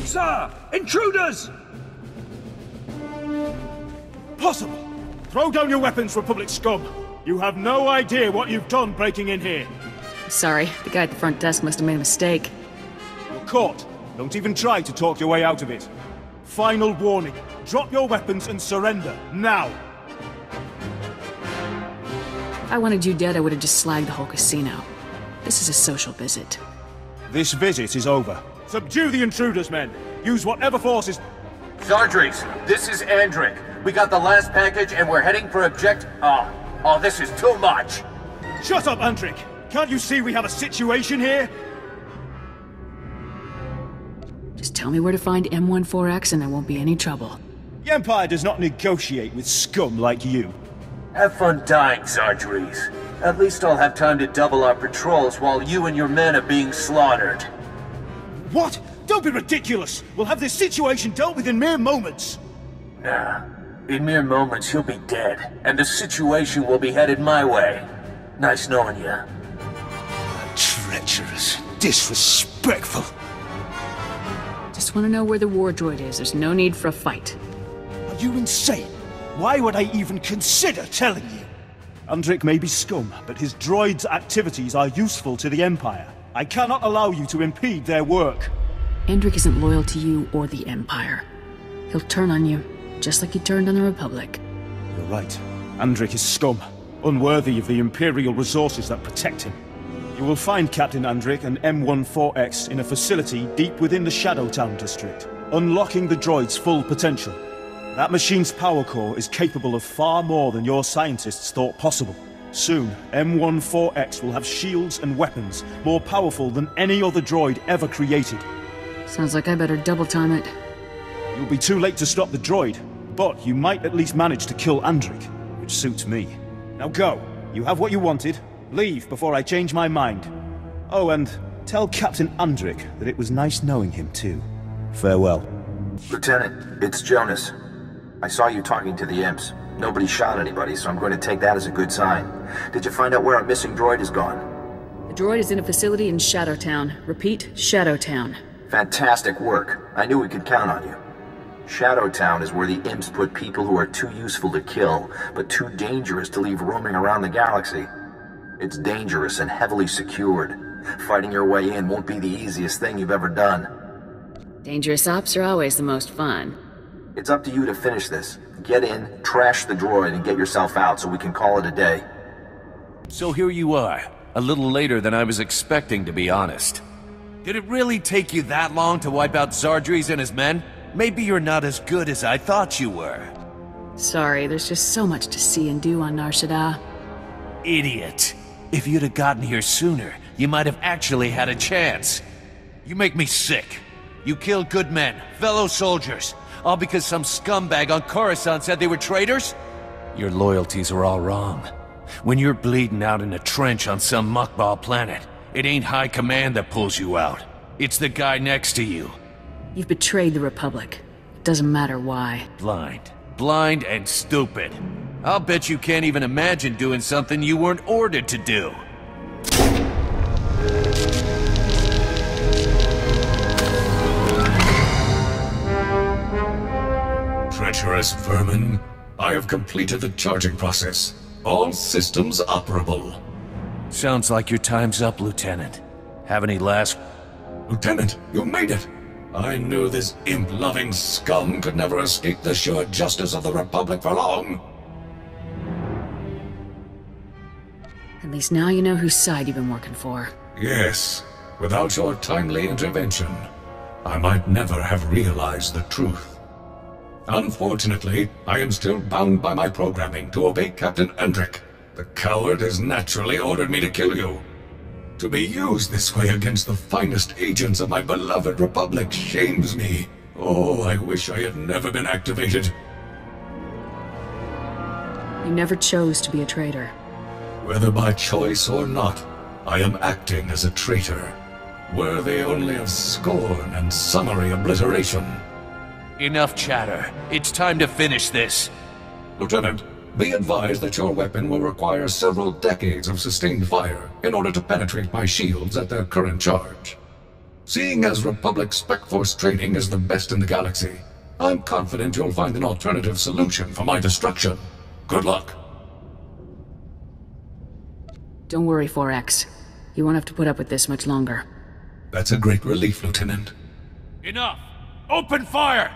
Sir! Intruders! Possible! Throw down your weapons, Republic scum! You have no idea what you've done breaking in here. Sorry, the guy at the front desk must have made a mistake. You're caught. Don't even try to talk your way out of it. Final warning. Drop your weapons and surrender, now! If I wanted you dead, I would have just slagged the whole casino. This is a social visit. This visit is over. Subdue the intruders, men. Use whatever forces... Zardries, this is Andric. We got the last package and we're heading for Oh, this is too much! Shut up, Andric! Can't you see we have a situation here? Just tell me where to find M14X and there won't be any trouble. The Empire does not negotiate with scum like you. Have fun dying, Zardries. At least I'll have time to double our patrols while you and your men are being slaughtered. What? Don't be ridiculous! We'll have this situation dealt with in mere moments! Nah. In mere moments, you'll be dead, and the situation will be headed my way. Nice knowing you. Treacherous, disrespectful. Just want to know where the war droid is. There's no need for a fight. Are you insane? Why would I even consider telling you? Andric may be scum, but his droid's activities are useful to the Empire. I cannot allow you to impede their work. Andric isn't loyal to you or the Empire. He'll turn on you, just like he turned on the Republic. You're right. Andric is scum, unworthy of the Imperial resources that protect him. You will find Captain Andric and M14X in a facility deep within the Shadowtown district, unlocking the droid's full potential. That machine's power core is capable of far more than your scientists thought possible. Soon, M14X will have shields and weapons more powerful than any other droid ever created. Sounds like I better double time it. You'll be too late to stop the droid, but you might at least manage to kill Andric, which suits me. Now go. You have what you wanted. Leave before I change my mind. Oh, and tell Captain Andric that it was nice knowing him too. Farewell. Lieutenant, it's Jonas. I saw you talking to the imps. Nobody shot anybody, so I'm going to take that as a good sign. Did you find out where our missing droid is gone? The droid is in a facility in Shadowtown. Repeat, Shadowtown. Fantastic work. I knew we could count on you. Shadowtown is where the imps put people who are too useful to kill, but too dangerous to leave roaming around the galaxy. It's dangerous and heavily secured. Fighting your way in won't be the easiest thing you've ever done. Dangerous ops are always the most fun. It's up to you to finish this. Get in, trash the droid, and get yourself out so we can call it a day. So here you are, a little later than I was expecting, to be honest. Did it really take you that long to wipe out Zardries and his men? Maybe you're not as good as I thought you were. Sorry, there's just so much to see and do on Nar Shaddaa. Idiot. If you'd have gotten here sooner, you might have actually had a chance. You make me sick. You killed good men, fellow soldiers, all because some scumbag on Coruscant said they were traitors? Your loyalties are all wrong. When you're bleeding out in a trench on some muckball planet, it ain't high command that pulls you out. It's the guy next to you. You've betrayed the Republic. It doesn't matter why. Blind. Blind and stupid. I'll bet you can't even imagine doing something you weren't ordered to do. Treacherous vermin. I have completed the charging process. All systems operable. Sounds like your time's up, Lieutenant. Have any last... Lieutenant, you made it! I knew this imp-loving scum could never escape the sure justice of the Republic for long. At least now you know whose side you've been working for. Yes. Without your timely intervention, I might never have realized the truth. Unfortunately, I am still bound by my programming to obey Captain Andric. The coward has naturally ordered me to kill you. To be used this way against the finest agents of my beloved Republic shames me. Oh, I wish I had never been activated. You never chose to be a traitor. Whether by choice or not, I am acting as a traitor, worthy only of scorn and summary obliteration. Enough chatter. It's time to finish this. Lieutenant, be advised that your weapon will require several decades of sustained fire in order to penetrate my shields at their current charge. Seeing as Republic Spec Force training is the best in the galaxy, I'm confident you'll find an alternative solution for my destruction. Good luck. Don't worry, 4X. You won't have to put up with this much longer. That's a great relief, Lieutenant. Enough! Open fire!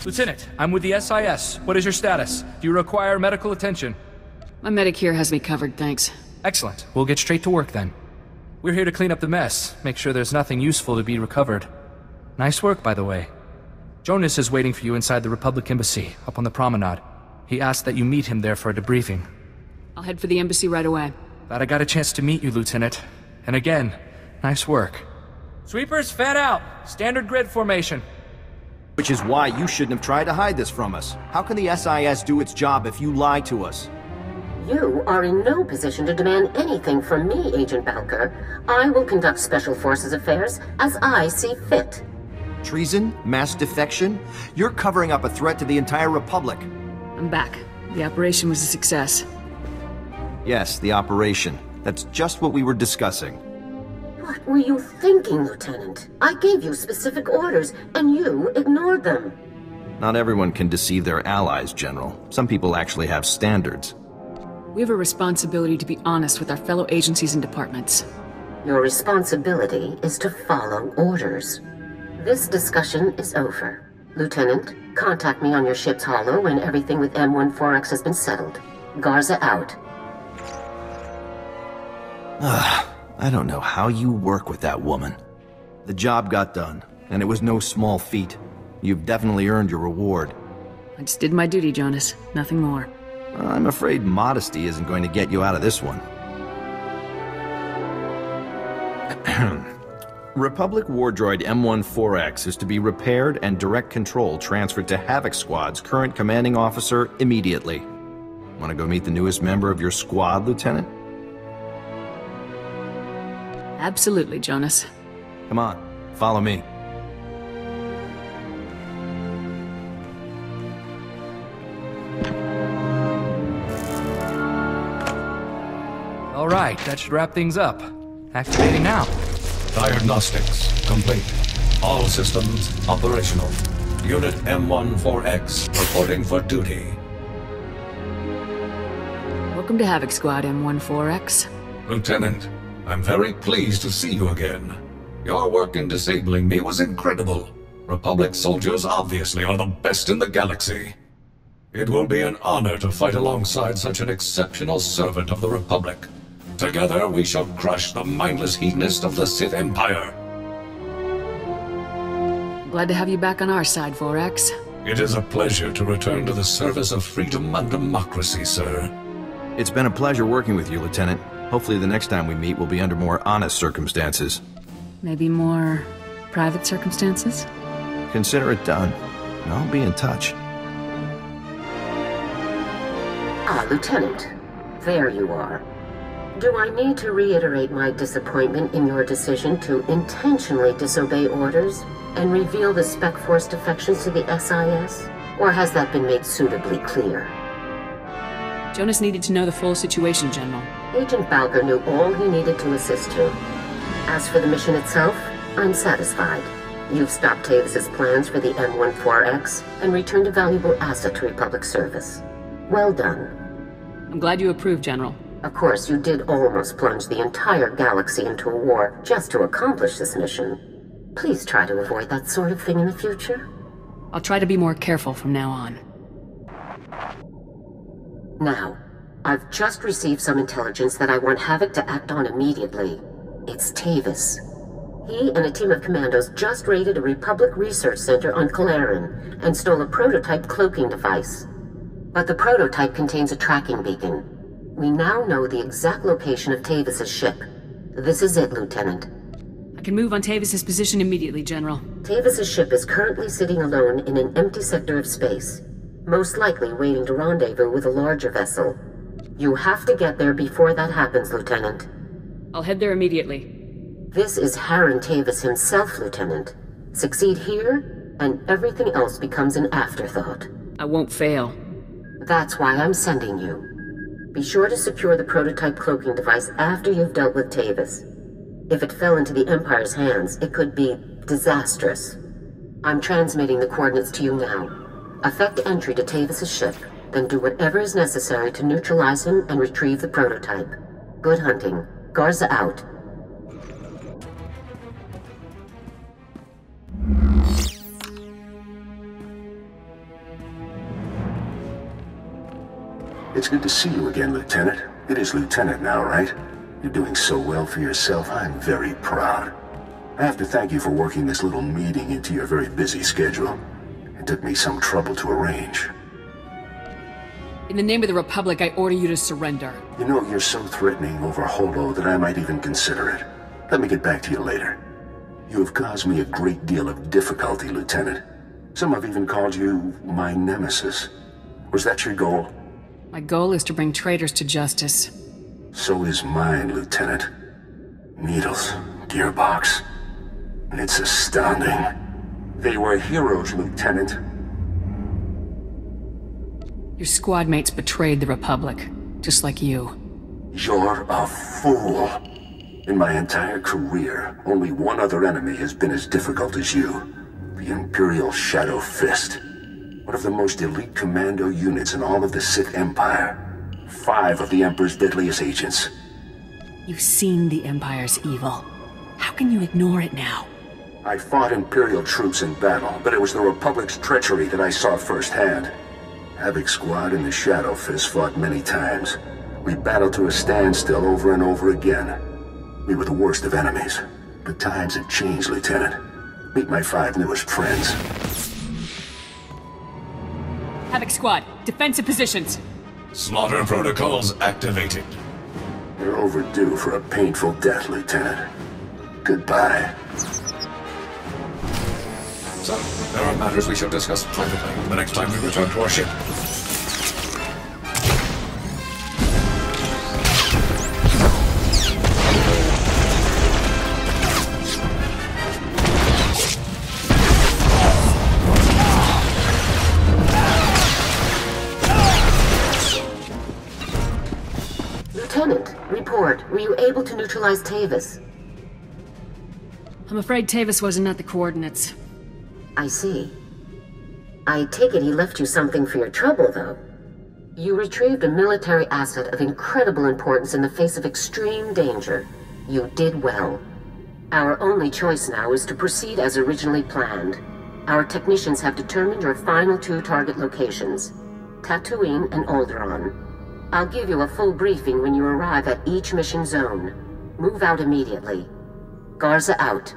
Lieutenant, I'm with the SIS. What is your status? Do you require medical attention? My medic here has me covered, thanks. Excellent. We'll get straight to work then. We're here to clean up the mess, make sure there's nothing useful to be recovered. Nice work, by the way. Jonas is waiting for you inside the Republic Embassy, up on the promenade. He asked that you meet him there for a debriefing. I'll head for the embassy right away. Glad I got a chance to meet you, Lieutenant. And again, nice work. Sweepers, fan out! Standard grid formation. Which is why you shouldn't have tried to hide this from us. How can the SIS do its job if you lie to us? You are in no position to demand anything from me, Agent Balker. I will conduct Special Forces affairs as I see fit. Treason? Mass defection? You're covering up a threat to the entire Republic. I'm back. The operation was a success. Yes, the operation. That's just what we were discussing. What were you thinking, Lieutenant? I gave you specific orders, and you ignored them. Not everyone can deceive their allies, General. Some people actually have standards. We have a responsibility to be honest with our fellow agencies and departments. Your responsibility is to follow orders. This discussion is over. Lieutenant, contact me on your ship's holo when everything with M14X has been settled. Garza out. I don't know how you work with that woman. The job got done, and it was no small feat. You've definitely earned your reward. I just did my duty, Jonas. Nothing more. I'm afraid modesty isn't going to get you out of this one. Republic war droid M14X is to be repaired and direct control transferred to Havoc Squad's current commanding officer immediately. Want to go meet the newest member of your squad, Lieutenant? Absolutely, Jonas. Come on, follow me. All right, that should wrap things up. Activating now. Diagnostics complete. All systems operational. Unit M14X reporting for duty. Welcome to Havoc Squad, M14X. Lieutenant, I'm very pleased to see you again. Your work in disabling me was incredible. Republic soldiers obviously are the best in the galaxy. It will be an honor to fight alongside such an exceptional servant of the Republic. Together we shall crush the mindless hedonist of the Sith Empire. Glad to have you back on our side, 4X. It is a pleasure to return to the service of freedom and democracy, sir. It's been a pleasure working with you, Lieutenant. Hopefully the next time we meet will be under more honest circumstances. Maybe more private circumstances? Consider it done, and I'll be in touch. Ah, Lieutenant. There you are. Do I need to reiterate my disappointment in your decision to intentionally disobey orders and reveal the Spec Force defections to the SIS? Or has that been made suitably clear? Jonas needed to know the full situation, General. Agent Balker knew all he needed to assist you. As for the mission itself, I'm satisfied. You've stopped Tavus's plans for the M14X and returned a valuable asset to Republic service. Well done. I'm glad you approve, General. Of course, you did almost plunge the entire galaxy into a war just to accomplish this mission. Please try to avoid that sort of thing in the future. I'll try to be more careful from now on. Now, I've just received some intelligence that I want Havoc to act on immediately. It's Tavus. He and a team of commandos just raided a Republic research center on Kalaran and stole a prototype cloaking device. But the prototype contains a tracking beacon. We now know the exact location of Tavus's ship. This is it, Lieutenant. I can move on Tavus's position immediately, General. Tavus's ship is currently sitting alone in an empty sector of space, most likely waiting to rendezvous with a larger vessel. You have to get there before that happens, Lieutenant. I'll head there immediately. This is Harren Tavus himself, Lieutenant. Succeed here, and everything else becomes an afterthought. I won't fail. That's why I'm sending you. Be sure to secure the prototype cloaking device after you've dealt with Tavus. If it fell into the Empire's hands, it could be disastrous. I'm transmitting the coordinates to you now. Effect entry to Tavus's ship, then do whatever is necessary to neutralize him and retrieve the prototype. Good hunting. Garza out. It's good to see you again, Lieutenant. It is Lieutenant now, right? You're doing so well for yourself, I'm very proud. I have to thank you for working this little meeting into your very busy schedule. It took me some trouble to arrange. In the name of the Republic, I order you to surrender. You know, you're so threatening over Holo that I might even consider it. Let me get back to you later. You have caused me a great deal of difficulty, Lieutenant. Some have even called you my nemesis. Was that your goal? My goal is to bring traitors to justice. So is mine, Lieutenant. Needles, gearbox. It's astounding. They were heroes, Lieutenant. Your squad mates betrayed the Republic, just like you. You're a fool. In my entire career, only one other enemy has been as difficult as you. The Imperial Shadow Fist. One of the most elite commando units in all of the Sith Empire. 5 of the Emperor's deadliest agents. You've seen the Empire's evil. How can you ignore it now? I fought Imperial troops in battle, but it was the Republic's treachery that I saw firsthand. Havoc Squad and the Shadow Fist fought many times. We battled to a standstill over and over again. We were the worst of enemies. But times have changed, Lieutenant. Meet my 5 newest friends. Havoc Squad, defensive positions. Slaughter protocols activated. You're overdue for a painful death, Lieutenant. Goodbye. So, there are matters we shall discuss privately the next time we return to our ship. Lieutenant, report. Were you able to neutralize Tavus? I'm afraid Tavus wasn't at the coordinates. I see. I take it he left you something for your trouble, though. You retrieved a military asset of incredible importance in the face of extreme danger. You did well. Our only choice now is to proceed as originally planned. Our technicians have determined your final 2 target locations, Tatooine and Alderaan. I'll give you a full briefing when you arrive at each mission zone. Move out immediately. Garza out.